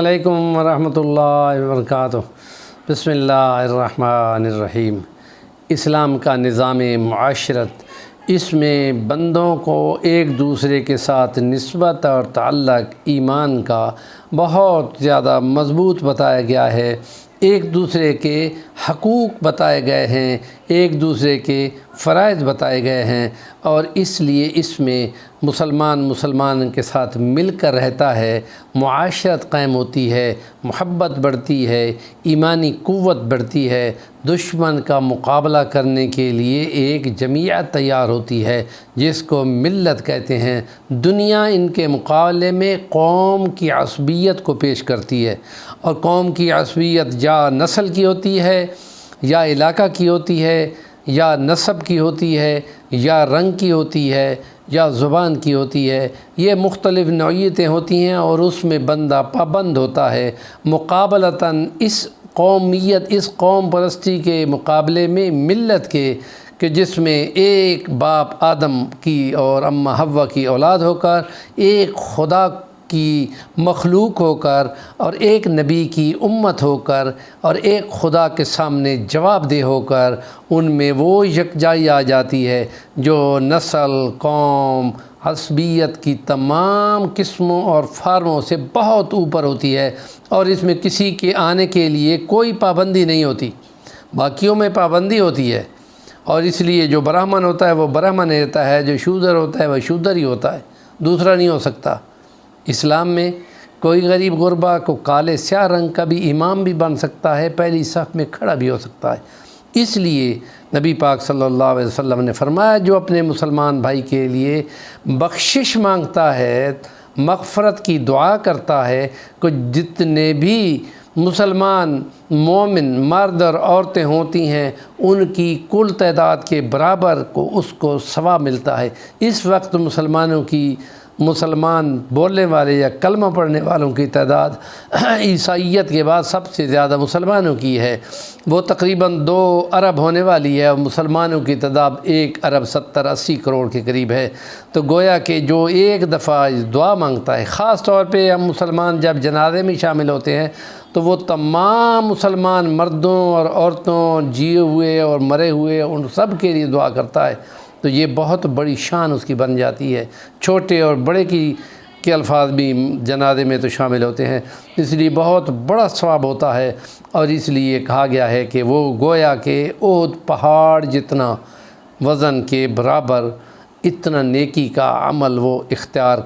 علیکم ورحمۃ اللہ وبرکاتہ۔ بسم اللہ الرحمن الرحیم۔ اسلام کا نظام معاشرت، اس میں بندوں کو ایک دوسرے کے ساتھ نسبت اور تعلق ایمان کا بہت زیادہ مضبوط بتایا گیا ہے۔ ایک دوسرے کے حقوق بتائے گئے ہیں، ایک دوسرے کے فرائض بتائے گئے ہیں، اور اس لیے اس میں مسلمان کے ساتھ مل کر رہتا ہے، معاشرت قائم ہوتی ہے، محبت بڑھتی ہے، ایمانی قوت بڑھتی ہے، دشمن کا مقابلہ کرنے کے لیے ایک جمعیت تیار ہوتی ہے جس کو ملت کہتے ہیں۔ دنیا ان کے مقابلے میں قوم کی عصبیت کو پیش کرتی ہے، اور قوم کی عصبیت یا نسل کی ہوتی ہے، یا علاقہ کی ہوتی ہے، یا نسب کی ہوتی ہے، یا رنگ کی ہوتی ہے، یا زبان کی ہوتی ہے۔ یہ مختلف نوعیتیں ہوتی ہیں، اور اس میں بندہ پابند ہوتا ہے مقابلتاً اس قومیت، اس قوم پرستی کے مقابلے میں ملت کے، کہ جس میں ایک باپ آدم کی اور اماں حوا کی اولاد ہو کر، ایک خدا کی مخلوق ہو کر، اور ایک نبی کی امت ہو کر، اور ایک خدا کے سامنے جواب دہ ہو کر، ان میں وہ یکجائی آ جاتی ہے جو نسل، قوم، عصبیت کی تمام قسموں اور فارموں سے بہت اوپر ہوتی ہے، اور اس میں کسی کے آنے کے لیے کوئی پابندی نہیں ہوتی، باقیوں میں پابندی ہوتی ہے۔ اور اس لیے جو برہمن ہوتا ہے وہ برہمن رہتا ہے، جو شودر ہوتا ہے وہ شودر ہی ہوتا ہے، دوسرا نہیں ہو سکتا۔ اسلام میں کوئی غریب غربا کو کالے سیاہ رنگ کا بھی امام بھی بن سکتا ہے، پہلی صف میں کھڑا بھی ہو سکتا ہے۔ اس لیے نبی پاک صلی اللہ علیہ وسلم نے فرمایا، جو اپنے مسلمان بھائی کے لیے بخشش مانگتا ہے، مغفرت کی دعا کرتا ہے، کہ جتنے بھی مسلمان مومن مرد اور عورتیں ہوتی ہیں ان کی کل تعداد کے برابر کو اس کو ثواب ملتا ہے۔ اس وقت مسلمان بولنے والے یا کلمہ پڑھنے والوں کی تعداد عیسائیت کے بعد سب سے زیادہ مسلمانوں کی ہے، وہ تقریباً 2 ارب ہونے والی ہے، اور مسلمانوں کی تعداد 1 ارب 70-80 کروڑ کے قریب ہے۔ تو گویا کہ جو ایک دفعہ دعا مانگتا ہے، خاص طور پہ ہم مسلمان جب جنازے میں شامل ہوتے ہیں تو وہ تمام مسلمان مردوں اور عورتوں، جیے ہوئے اور مرے ہوئے، ان سب کے لیے دعا کرتا ہے، تو یہ بہت بڑی شان اس کی بن جاتی ہے۔ چھوٹے اور بڑے کے الفاظ بھی جنازے میں تو شامل ہوتے ہیں، اس لیے بہت بڑا ثواب ہوتا ہے۔ اور اس لیے کہا گیا ہے کہ وہ گویا کہ احد پہاڑ جتنا وزن کے برابر اتنا نیکی کا عمل وہ اختیار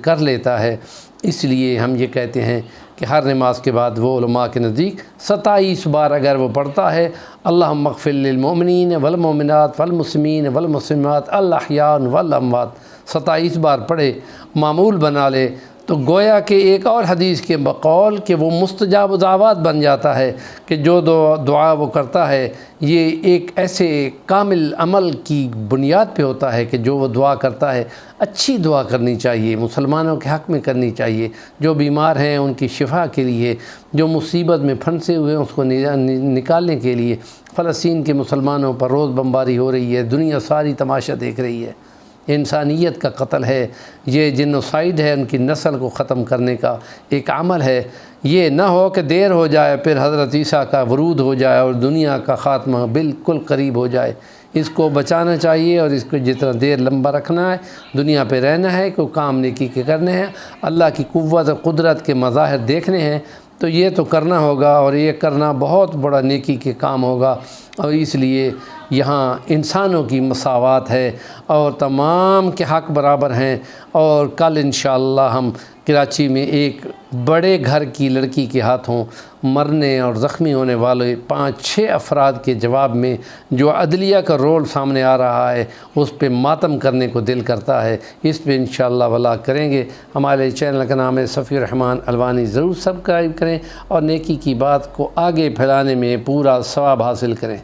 کر لیتا ہے۔ اس لیے ہم یہ کہتے ہیں کہ ہر نماز کے بعد وہ علماء کے نزدیک 27 بار اگر وہ پڑھتا ہے، اللہم اغفر للمؤمنین والمؤمنات والمسلمین والمسلمات الاحیاء والاموات، 27 بار پڑھے، معمول بنا لے، تو گویا کہ ایک اور حدیث کے بقول کہ وہ مستجاب دعوات بن جاتا ہے، کہ جو دعا وہ کرتا ہے یہ ایک ایسے کامل عمل کی بنیاد پہ ہوتا ہے کہ جو وہ دعا کرتا ہے اچھی دعا کرنی چاہیے، مسلمانوں کے حق میں کرنی چاہیے، جو بیمار ہیں ان کی شفا کے لیے، جو مصیبت میں پھنسے ہوئے ہیں اس کو نکالنے کے لیے۔ فلسطین کے مسلمانوں پر روز بمباری ہو رہی ہے، دنیا ساری تماشا دیکھ رہی ہے، انسانیت کا قتل ہے، یہ جنوسائیڈ ہے، ان کی نسل کو ختم کرنے کا ایک عمل ہے۔ یہ نہ ہو کہ دیر ہو جائے پھر حضرت عیسیٰ کا ورود ہو جائے اور دنیا کا خاتمہ بالکل قریب ہو جائے۔ اس کو بچانا چاہیے، اور اس کو جتنا دیر لمبا رکھنا ہے، دنیا پہ رہنا ہے، کوئی کام نیکی کے کرنے ہیں، اللہ کی قوت اور قدرت کے مظاہر دیکھنے ہیں، تو یہ تو کرنا ہوگا، اور یہ کرنا بہت بڑا نیکی کے کام ہوگا۔ اور اس لیے یہاں انسانوں کی مساوات ہے، اور تمام کے حق برابر ہیں۔ اور کل انشاءاللہ ہم کراچی میں ایک بڑے گھر کی لڑکی کے ہاتھوں مرنے اور زخمی ہونے والے 5-6 افراد کے جواب میں جو عدلیہ کا رول سامنے آ رہا ہے، اس پہ ماتم کرنے کو دل کرتا ہے۔ اس پہ انشاءاللہ ولاغ کریں گے۔ ہمارے چینل کا نام ہے صفی الرحمن الوانی، ضرور سبسکرائب کریں، اور نیکی کی بات کو آگے پھیلانے میں پورا ثواب حاصل کریں۔